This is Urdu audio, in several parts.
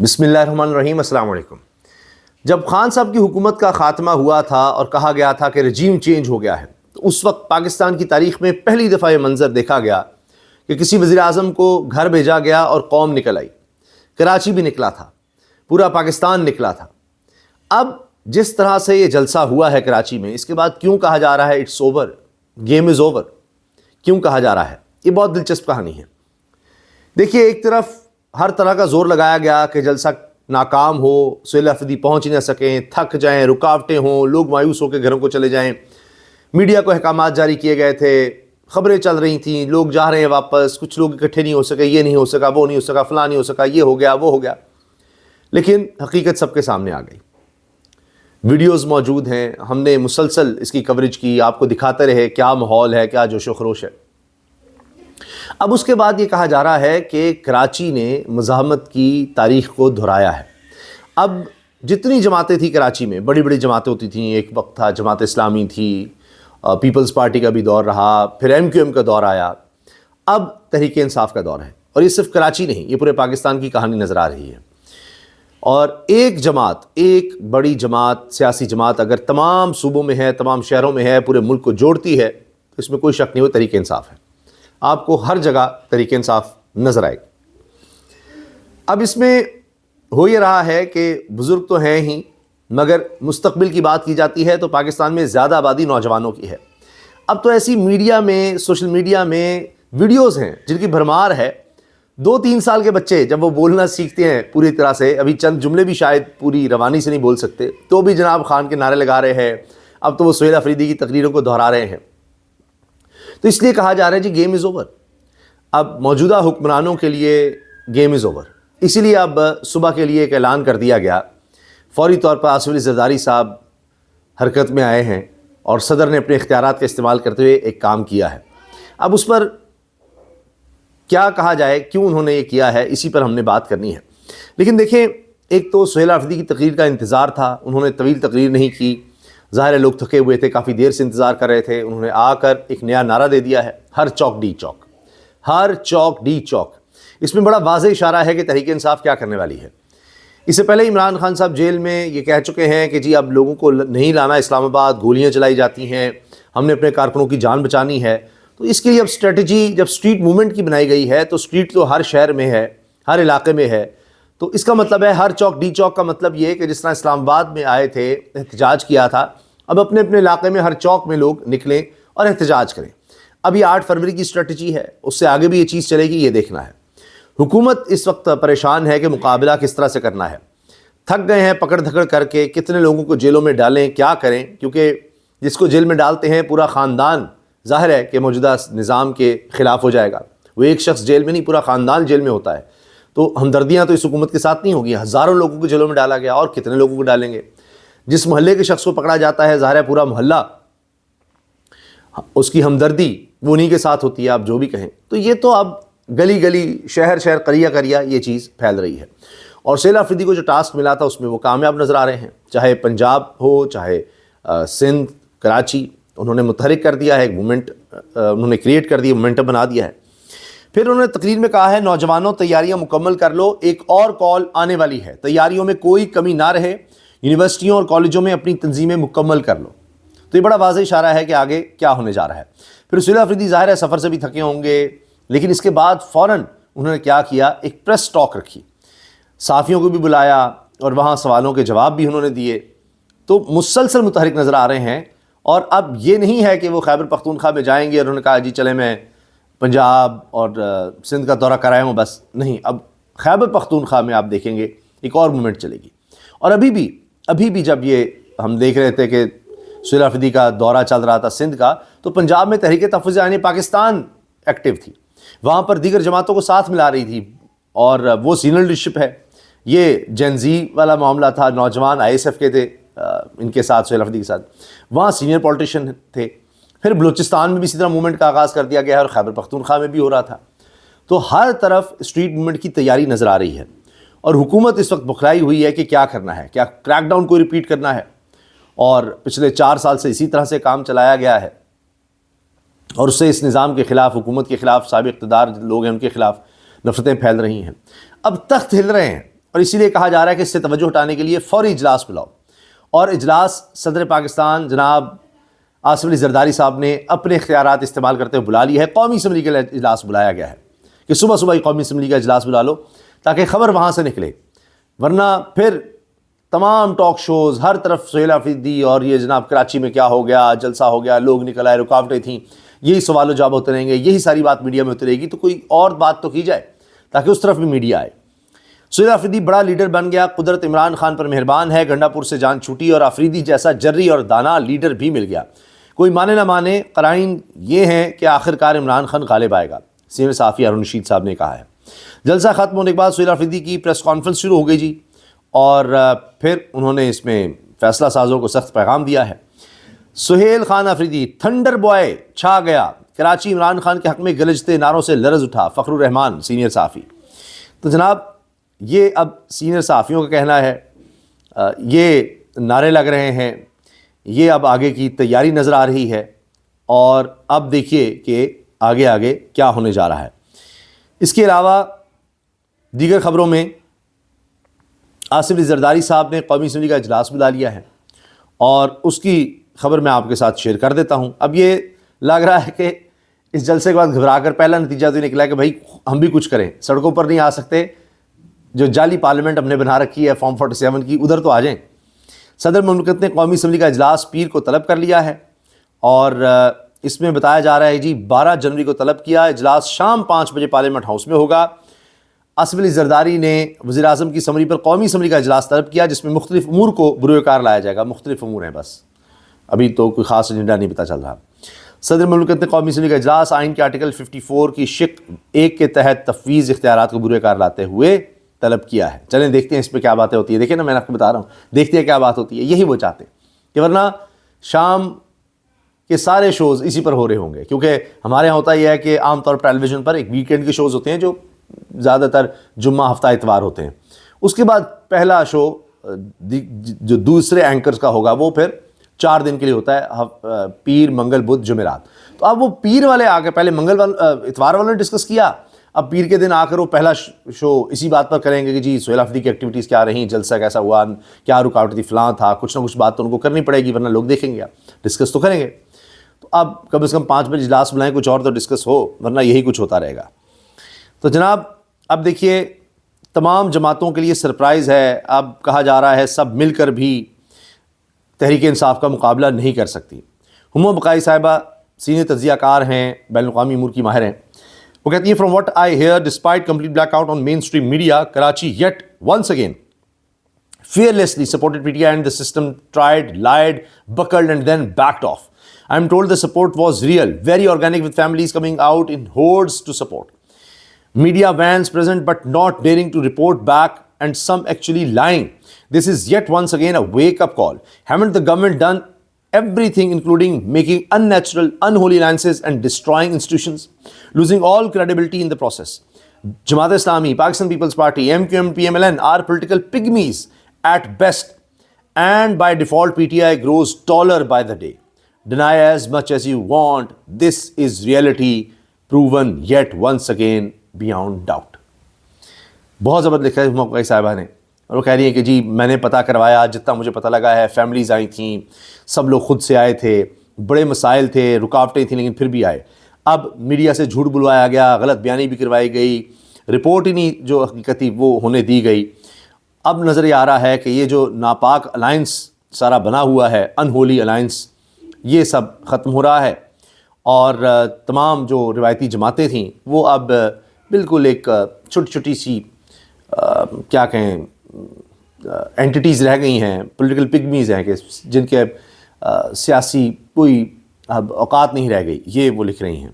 بسم اللہ الرحمن الرحیم۔ السلام علیکم۔ جب خان صاحب کی حکومت کا خاتمہ ہوا تھا اور کہا گیا تھا کہ رجیم چینج ہو گیا ہے، تو اس وقت پاکستان کی تاریخ میں پہلی دفعہ یہ منظر دیکھا گیا کہ کسی وزیر اعظم کو گھر بھیجا گیا اور قوم نکل آئی۔ کراچی بھی نکلا تھا، پورا پاکستان نکلا تھا۔ اب جس طرح سے یہ جلسہ ہوا ہے کراچی میں، اس کے بعد کیوں کہا جا رہا ہے it's over, game is over, کیوں کہا جا رہا ہے؟ یہ بہت دلچسپ کہانی ہے۔ دیکھیے، ایک طرف ہر طرح کا زور لگایا گیا کہ جلسہ ناکام ہو، صلح افزی پہنچ نہ سکیں، تھک جائیں، رکاوٹیں ہوں، لوگ مایوس ہو کے گھروں کو چلے جائیں۔ میڈیا کو احکامات جاری کیے گئے تھے، خبریں چل رہی تھیں، لوگ جا رہے ہیں واپس، کچھ لوگ اکٹھے نہیں ہو سکے، یہ نہیں ہو سکا، وہ نہیں ہو سکا، فلاں نہیں ہو سکا، یہ ہو گیا، وہ ہو گیا۔ لیکن حقیقت سب کے سامنے آ گئی۔ ویڈیوز موجود ہیں، ہم نے مسلسل اس کی کوریج کی، آپ کو دکھاتے رہے کیا ماحول ہے، کیا جوش و خروش ہے۔ اب اس کے بعد یہ کہا جا رہا ہے کہ کراچی نے مزاحمت کی تاریخ کو دہرایا ہے۔ اب جتنی جماعتیں تھیں کراچی میں، بڑی بڑی جماعتیں ہوتی تھیں، ایک وقت تھا جماعت اسلامی تھی، پیپلز پارٹی کا بھی دور رہا، پھر ایم کیو ایم کا دور آیا، اب تحریک انصاف کا دور ہے۔ اور یہ صرف کراچی نہیں، یہ پورے پاکستان کی کہانی نظر آ رہی ہے۔ اور ایک جماعت، ایک بڑی جماعت، سیاسی جماعت اگر تمام صوبوں میں ہے، تمام شہروں میں ہے، پورے ملک کو جوڑتی ہے، تو اس میں کوئی شک نہیں، وہ تحریک انصاف ہے۔ آپ کو ہر جگہ تحریک انصاف نظر آئے گی۔ اب اس میں ہو یہ رہا ہے کہ بزرگ تو ہیں ہی، مگر مستقبل کی بات کی جاتی ہے تو پاکستان میں زیادہ آبادی نوجوانوں کی ہے۔ اب تو ایسی میڈیا میں، سوشل میڈیا میں ویڈیوز ہیں جن کی بھرمار ہے۔ 2-3 سال کے بچے جب وہ بولنا سیکھتے ہیں پوری طرح سے، ابھی چند جملے بھی شاید پوری روانی سے نہیں بول سکتے، تو بھی جناب خان کے نعرے لگا رہے ہیں۔ اب تو وہ سہیل افریدی کی تقریروں کو دہرا رہے ہیں۔ تو اس لیے کہا جا رہا ہے جی گیم از اوور۔ اب موجودہ حکمرانوں کے لیے گیم از اوور۔ اسی لیے اب صبح کے لیے ایک اعلان کر دیا گیا، فوری طور پر آصف علی زرداری صاحب حرکت میں آئے ہیں اور صدر نے اپنے اختیارات کا استعمال کرتے ہوئے ایک کام کیا ہے۔ اب اس پر کیا کہا جائے، کیوں انہوں نے یہ کیا ہے، اسی پر ہم نے بات کرنی ہے۔ لیکن دیکھیں، ایک تو سہیل افریدی کی تقریر کا انتظار تھا، انہوں نے طویل تقریر نہیں کی، ظاہر ہے لوگ تھکے ہوئے تھے، کافی دیر سے انتظار کر رہے تھے۔ انہوں نے آ کر ایک نیا نعرہ دے دیا ہے، ہر چوک ڈی چوک، ہر چوک ڈی چوک۔ اس میں بڑا واضح اشارہ ہے کہ تحریک انصاف کیا کرنے والی ہے۔ اس سے پہلے عمران خان صاحب جیل میں یہ کہہ چکے ہیں کہ جی اب لوگوں کو نہیں لانا اسلام آباد، گولیاں چلائی جاتی ہیں، ہم نے اپنے کارکنوں کی جان بچانی ہے۔ تو اس کے لیے اب اسٹریٹجی جب اسٹریٹ موومنٹ کی بنائی گئی ہے، تو اسٹریٹ تو ہر شہر میں ہے، ہر علاقے میں ہے، تو اس کا مطلب ہے ہر چوک ڈی چوک کا مطلب یہ کہ جس طرح اسلام آباد میں آئے تھے، احتجاج کیا تھا، اب اپنے اپنے علاقے میں ہر چوک میں لوگ نکلیں اور احتجاج کریں۔ اب یہ 8 فروری کی اسٹریٹجی ہے، اس سے آگے بھی یہ چیز چلے گی، یہ دیکھنا ہے۔ حکومت اس وقت پریشان ہے کہ مقابلہ کس طرح سے کرنا ہے۔ تھک گئے ہیں پکڑ دھکڑ کر کے، کتنے لوگوں کو جیلوں میں ڈالیں، کیا کریں، کیونکہ جس کو جیل میں ڈالتے ہیں پورا خاندان ظاہر ہے کہ موجودہ نظام کے خلاف ہو جائے گا۔ وہ ایک شخص جیل میں نہیں، پورا خاندان جیل میں ہوتا ہے، تو ہمدردیاں تو اس حکومت کے ساتھ نہیں ہوگی۔ ہزاروں لوگوں کو جیلوں میں ڈالا گیا، اور کتنے لوگوں کو ڈالیں گے۔ جس محلے کے شخص کو پکڑا جاتا ہے، ظاہر ہے پورا محلہ، اس کی ہمدردی وہ انہی کے ساتھ ہوتی ہے، آپ جو بھی کہیں۔ تو یہ تو اب گلی گلی، شہر شہر، قریہ قریہ یہ چیز پھیل رہی ہے۔ اور سہیل افریدی کو جو ٹاسک ملا تھا اس میں وہ کامیاب نظر آ رہے ہیں، چاہے پنجاب ہو، چاہے سندھ، کراچی، انہوں نے متحرک کر دیا ہے، ایک موومنٹ انہوں نے کریٹ کر دیا، مومنٹم بنا دیا ہے۔ پھر انہوں نے تقریر میں کہا ہے، نوجوانوں تیاریاں مکمل کر لو، ایک اور کال آنے والی ہے، تیاریوں میں کوئی کمی نہ رہے، یونیورسٹیوں اور کالجوں میں اپنی تنظیمیں مکمل کر لو۔ تو یہ بڑا واضح اشارہ ہے کہ آگے کیا ہونے جا رہا ہے۔ پھر سہیل افریدی ظاہر ہے سفر سے بھی تھکے ہوں گے، لیکن اس کے بعد فوراً انہوں نے کیا کیا، ایک پریس ٹاک رکھی، صحافیوں کو بھی بلایا اور وہاں سوالوں کے جواب بھی انہوں نے دیے۔ تو مسلسل متحرک نظر آ رہے ہیں۔ اور اب یہ نہیں ہے کہ وہ خیبر پختونخوا میں جائیں گے اور انہوں نے کہا جی چلے میں پنجاب اور سندھ کا دورہ کرائے ہوں، بس نہیں، اب خیبر پختونخوا میں آپ دیکھیں گے ایک اور موومنٹ چلے گی۔ اور ابھی بھی جب یہ ہم دیکھ رہے تھے کہ سہیل افریدی کا دورہ چل رہا تھا سندھ کا، تو پنجاب میں تحریک تحفظ آئین پاکستان ایکٹیو تھی، وہاں پر دیگر جماعتوں کو ساتھ ملا رہی تھی، اور وہ سینئر لیڈرشپ ہے۔ یہ جین زی والا معاملہ تھا، نوجوان آئی ایس ایف کے تھے ان کے ساتھ، سہیل افریدی کے ساتھ، وہاں سینئر پولیٹیشین تھے۔ پھر بلوچستان میں بھی اسی طرح موومنٹ کا آغاز کر دیا گیا ہے، اور خیبر پختونخوا میں بھی ہو رہا تھا۔ تو ہر طرف اسٹریٹ موومنٹ کی تیاری نظر آ رہی ہے، اور حکومت اس وقت بکھرائی ہوئی ہے کہ کیا کرنا ہے، کیا کریک ڈاؤن کو ریپیٹ کرنا ہے۔ اور پچھلے 4 سال سے اسی طرح سے کام چلایا گیا ہے، اور اس سے اس نظام کے خلاف، حکومت کے خلاف، سابق اقتدار لوگ ہیں ان کے خلاف نفرتیں پھیل رہی ہیں۔ اب تخت ہل رہے ہیں، اور اسی لیے کہا جا رہا ہے کہ اس سے توجہ ہٹانے کے لیے فوری اجلاس بلاؤ، اور اجلاس صدر پاکستان جناب آصف علی زرداری صاحب نے اپنے اختیارات استعمال کرتے ہوئے بلا لیا ہے۔ قومی اسمبلی کا اجلاس بلایا گیا ہے کہ صبح صبح ہی قومی اسمبلی کا اجلاس بلا لو تاکہ خبر وہاں سے نکلے، ورنہ پھر تمام ٹاک شوز ہر طرف سہیل آفریدی اور یہ جناب کراچی میں کیا ہو گیا، جلسہ ہو گیا، لوگ نکل آئے، رکاوٹیں تھیں، یہی سوال و جواب ہوتے رہیں گے، یہی ساری بات میڈیا میں ہوتی رہے گی، تو کوئی اور بات تو کی جائے تاکہ اس طرف بھی میڈیا آئے۔ سہیل آفریدی بڑا لیڈر بن گیا، قدرت عمران خان پر مہربان ہے، گنڈا پور سے جان چھوٹی اور آفریدی جیسا جری اور دانا لیڈر بھی مل گیا۔ کوئی مانے نہ مانے، قرائن یہ ہیں کہ آخرکار عمران خان غالب آئے گا، سینئر صحافی ہارون رشید صاحب نے کہا ہے۔ جلسہ ختم ہونے کے بعد سہیل آفریدی کی پریس کانفرنس شروع ہو گئی جی، اور پھر انہوں نے اس میں فیصلہ سازوں کو سخت پیغام دیا ہے۔ سہیل خان آفریدی تھنڈر بوائے چھا گیا، کراچی عمران خان کے حق میں گلجتے نعروں سے لرز اٹھا، فخر الرحمان سینئر صحافی۔ تو جناب یہ اب سینئر صحافیوں کا کہنا ہے، یہ نعرے لگ رہے ہیں، یہ اب آگے کی تیاری نظر آ رہی ہے، اور اب دیکھیے کہ آگے آگے کیا ہونے جا رہا ہے۔ اس کے علاوہ دیگر خبروں میں آصف علی زرداری صاحب نے قومی اسمبلی کا اجلاس بلا لیا ہے، اور اس کی خبر میں آپ کے ساتھ شیئر کر دیتا ہوں۔ اب یہ لگ رہا ہے کہ اس جلسے کے بعد گھبرا کر پہلا نتیجہ تو نکلا کہ بھائی ہم بھی کچھ کریں، سڑکوں پر نہیں آ سکتے، جو جعلی پارلیمنٹ ہم نے بنا رکھی ہے فارم 47 کی، ادھر تو آ جائیں۔ صدر مملکت نے قومی اسمبلی کا اجلاس پیر کو طلب کر لیا ہے، اور اس میں بتایا جا رہا ہے جی 12 جنوری کو طلب کیا، اجلاس شام 5 بجے پارلیمنٹ ہاؤس میں ہوگا۔ آصف علی زرداری نے وزیر اعظم کی سمری پر قومی اسمبلی کا اجلاس طلب کیا، جس میں مختلف امور کو بروئے کار لایا جائے گا۔ مختلف امور ہیں، بس ابھی تو کوئی خاص ایجنڈا نہیں پتہ چل رہا۔ صدر مملکت نے قومی اسمبلی کا اجلاس آئین کے آرٹیکل 54 کی شق 1 کے تحت تفویض اختیارات کو بروئے کار لاتے ہوئے طلب کیا ہے۔ چلیں دیکھتے ہیں اس پہ کیا باتیں ہوتی ہیں، دیکھیں نا، میں آپ کو بتا رہا ہوں، دیکھتے ہیں کیا بات ہوتی ہے۔ یہی وہ چاہتے ہیں کہ ورنہ شام کے سارے شوز اسی پر ہو رہے ہوں گے، کیونکہ ہمارے یہاں ہوتا یہ ہے کہ عام طور پر ٹیلی ویژن پر ایک ویکینڈ کے شوز ہوتے ہیں جو زیادہ تر جمعہ ہفتہ اتوار ہوتے ہیں، اس کے بعد پہلا شو جو دوسرے اینکرز کا ہوگا وہ پھر 4 دن کے لیے ہوتا ہے، پیر منگل بدھ جمعرات۔ تو اب وہ پیر والے آ کے پہلے اتوار والوں نے ڈسکس کیا، اب پیر کے دن آ کر وہ پہلا شو اسی بات پر کریں گے کہ جی سہیل آفریدی کی ایکٹیویٹیز کیا رہیں، جلسہ کیسا ہوا، کیا رکاوٹ تھی، فلاں تھا، کچھ نہ کچھ بات تو ان کو کرنی پڑے گی، ورنہ لوگ دیکھیں گے، ڈسکس تو کریں گے۔ تو اب کم از کم 5 بجے اجلاس بلائیں، کچھ اور تو ڈسکس ہو، ورنہ یہی کچھ ہوتا رہے گا۔ تو جناب اب دیکھیے تمام جماعتوں کے لیے سرپرائز ہے، اب کہا جا رہا ہے سب مل کر بھی تحریک انصاف کا مقابلہ نہیں کر سکتی۔ ہما بقائی صاحبہ سینئر تجزیہ کار ہیں، بین الاقوامی امور کی ماہر ہیں، وہ کہتی ہیں from what I hear despite complete blackout on mainstream media Karachi yet once again fearlessly supported PTI and the system tried, lied, buckled and then backed off. I am told the support was real, very organic, with families coming out in hordes to support. Media vans present but not daring to report back, and some actually lying. This is yet once again a wake-up call. Haven't the government done everything, including making unnatural, unholy alliances and destroying institutions, losing all credibility in the process? Jamaat Islami, Pakistan People's Party, MQM, PMLN are political pygmies at best, and by default PTI grows taller by the day. Deny as much as you want, this is reality proven yet once again beyond doubt. بہت زبردست لکھا ہے موقعی صاحبہ نے، اور وہ کہہ رہی ہیں کہ جی میں نے پتہ کروایا، جتنا مجھے پتہ لگا ہے، فیملیز آئی تھیں، سب لوگ خود سے آئے تھے، بڑے مسائل تھے، رکاوٹیں تھیں، لیکن پھر بھی آئے۔ اب میڈیا سے جھوٹ بلوایا گیا، غلط بیانی بھی کروائی گئی، رپورٹ ہی نہیں جو حقیقت تھی وہ ہونے دی گئی۔ اب نظر یہ آ رہا ہے کہ یہ جو ناپاک الائنس سارا بنا ہوا ہے، انہولی الائنس، یہ سب ختم ہو رہا ہے، اور تمام جو روایتی جماعتیں تھیں وہ اب بالکل ایک چھوٹی چھوٹی سی کیا کہیں اینٹیٹیز رہ گئی ہیں، پولیٹیکل پگمیز ہیں کہ جن کے سیاسی کوئی اب اوقات نہیں رہ گئی، یہ وہ لکھ رہی ہیں،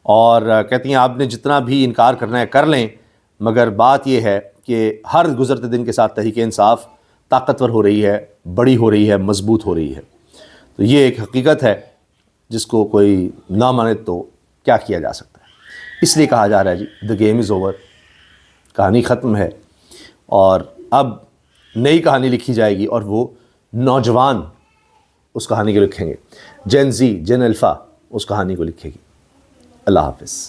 اور کہتی ہیں آپ نے جتنا بھی انکار کرنا ہے کر لیں، مگر بات یہ ہے کہ ہر گزرتے دن کے ساتھ تحریک انصاف طاقتور ہو رہی ہے، بڑی ہو رہی ہے، مضبوط ہو رہی ہے۔ تو یہ ایک حقیقت ہے جس کو کوئی نہ مانے تو کیا کیا جا سکتا ہے۔ اس لیے کہا جا رہا ہے جی دا گیم از اوور، کہانی ختم ہے، اور اب نئی کہانی لکھی جائے گی، اور وہ نوجوان اس کہانی کو لکھیں گے، جین زی، جین الفا اس کہانی کو لکھے گی۔ اللہ حافظ۔